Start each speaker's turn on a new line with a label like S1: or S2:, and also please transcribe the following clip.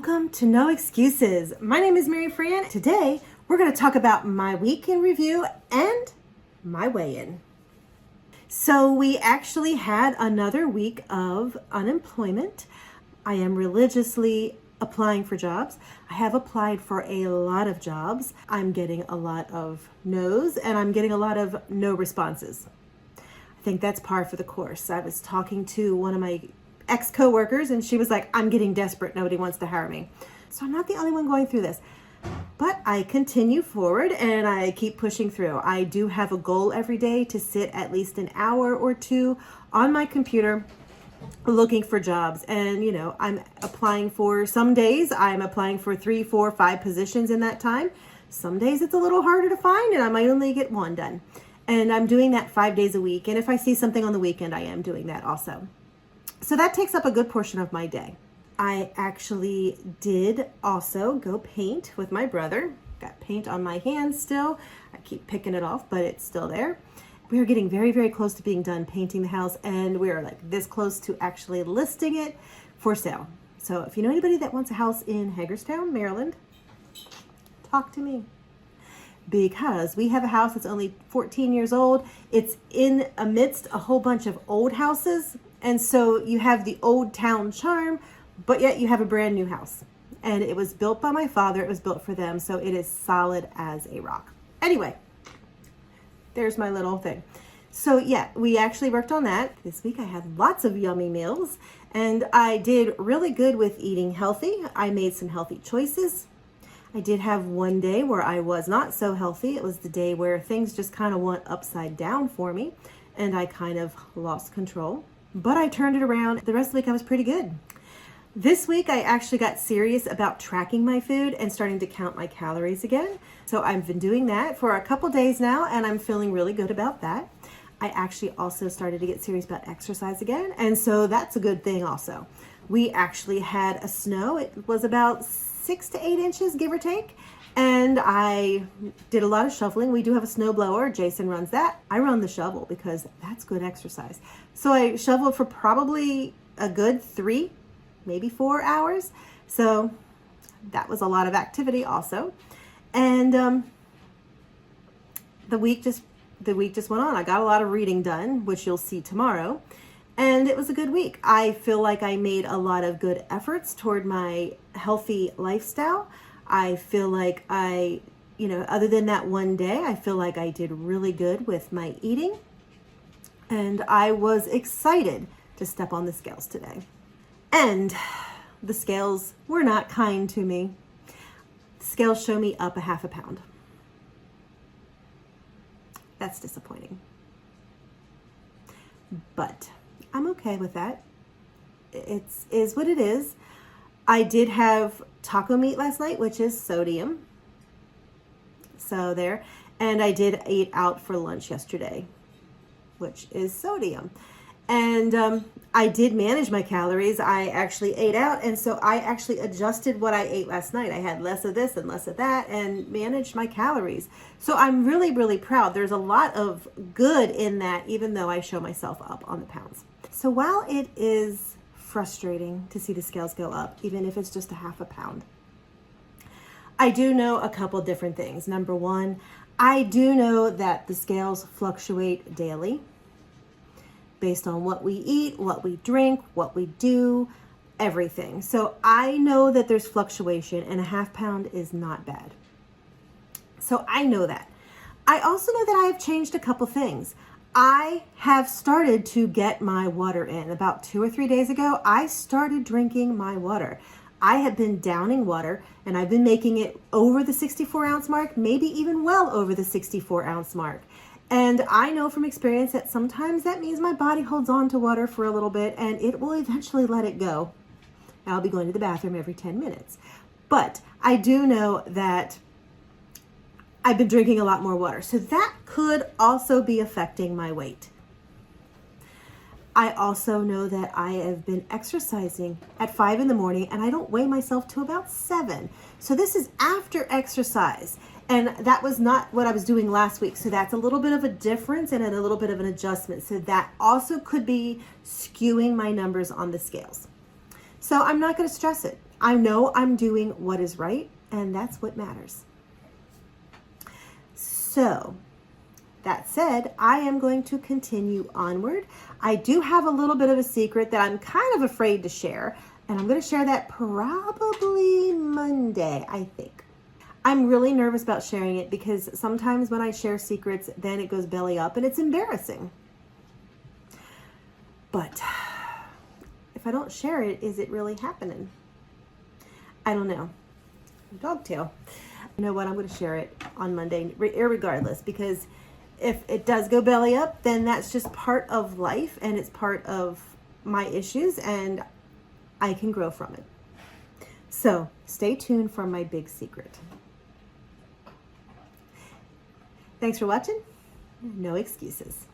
S1: Welcome to No Excuses. My name is Mary Fran. Today, we're going to talk about my week in review and my weigh-in. So we actually had another week of unemployment. I am religiously applying for jobs. I have applied for a lot of jobs. I'm getting a lot of no's and I'm getting a lot of no responses. I think that's par for the course. I was talking to one of my ex-coworkers and she was like, I'm getting desperate. Nobody wants to hire me. So I'm not the only one going through this. But I continue forward and I keep pushing through. I do have a goal every day to sit at least an hour or two on my computer looking for jobs. And, I'm applying for some days. I'm applying for 3, 4, 5 positions in that time. Some days it's a little harder to find and I might only get one done. And I'm doing that 5 days a week. And if I see something on the weekend, I am doing that also. So that takes up a good portion of my day. I actually did also go paint with my brother. Got paint on my hands still. I keep picking it off, but it's still there. We are getting very, very close to being done painting the house, and we are like this close to actually listing it for sale. So if you know anybody that wants a house in Hagerstown, Maryland, talk to me. Because we have a house that's only 14 years old. It's in amidst a whole bunch of old houses. And so you have the old town charm, but yet you have a brand new house. And it was built by my father. It was built for them. So it is solid as a rock. Anyway, there's my little thing. So yeah, we actually worked on that. This week I had lots of yummy meals and I did really good with eating healthy. I made some healthy choices. I did have one day where I was not so healthy. It was the day where things just kind of went upside down for me and I kind of lost control. But I turned it around. The rest of the week I was pretty good. This week I actually got serious about tracking my food and starting to count my calories again. So I've been doing that for a couple days now and I'm feeling really good about that. I actually also started to get serious about exercise again. And so that's a good thing also. We actually had a snow. It was about 6 to 8 inches, give or take. And I did a lot of shoveling. We do have a snow blower. Jason runs that. I run the shovel because that's good exercise. So I shoveled for probably a good 3, maybe 4 hours. So that was a lot of activity also. And the week just went on. I got a lot of reading done, which you'll see tomorrow. And it was a good week. I feel like I made a lot of good efforts toward my healthy lifestyle. I feel like other than that one day, I feel like I did really good with my eating. And I was excited to step on the scales today. And the scales were not kind to me. The scales show me up a half a pound. That's disappointing. But I'm okay with that. It is what it is. I did have taco meat last night, which is sodium. So there. And I did eat out for lunch yesterday, which is sodium. And I did manage my calories. I actually ate out. And so I actually adjusted what I ate last night. I had less of this and less of that and managed my calories. So I'm really, really proud. There's a lot of good in that, even though I show myself up on the pounds. So while it is frustrating to see the scales go up, even if it's just a half a pound, I do know a couple different things. Number one, I do know that the scales fluctuate daily based on what we eat, what we drink, what we do, everything. So I know that there's fluctuation and a half pound is not bad. So I know that. I also know that I have changed a couple things. I have started to get my water in. About 2 or 3 days ago, I started drinking my water. I have been downing water and I've been making it over the 64-ounce mark, maybe even well over the 64-ounce mark. And I know from experience that sometimes that means my body holds on to water for a little bit and it will eventually let it go. I'll be going to the bathroom every 10 minutes. But I do know that I've been drinking a lot more water. So that could also be affecting my weight. I also know that I have been exercising at 5 in the morning and I don't weigh myself till about 7. So this is after exercise. And that was not what I was doing last week. So that's a little bit of a difference and a little bit of an adjustment. So that also could be skewing my numbers on the scales. So I'm not going to stress it. I know I'm doing what is right, and that's what matters. So, that said, I am going to continue onward. I do have a little bit of a secret that I'm kind of afraid to share, and I'm going to share that probably Monday, I think. I'm really nervous about sharing it because sometimes when I share secrets, then it goes belly up and it's embarrassing. But if I don't share it, is it really happening? I don't know. Dog tail. You know what? I'm going to share it on Monday, irregardless, because if it does go belly up, then that's just part of life and it's part of my issues and I can grow from it. So stay tuned for my big secret. Thanks for watching. No excuses.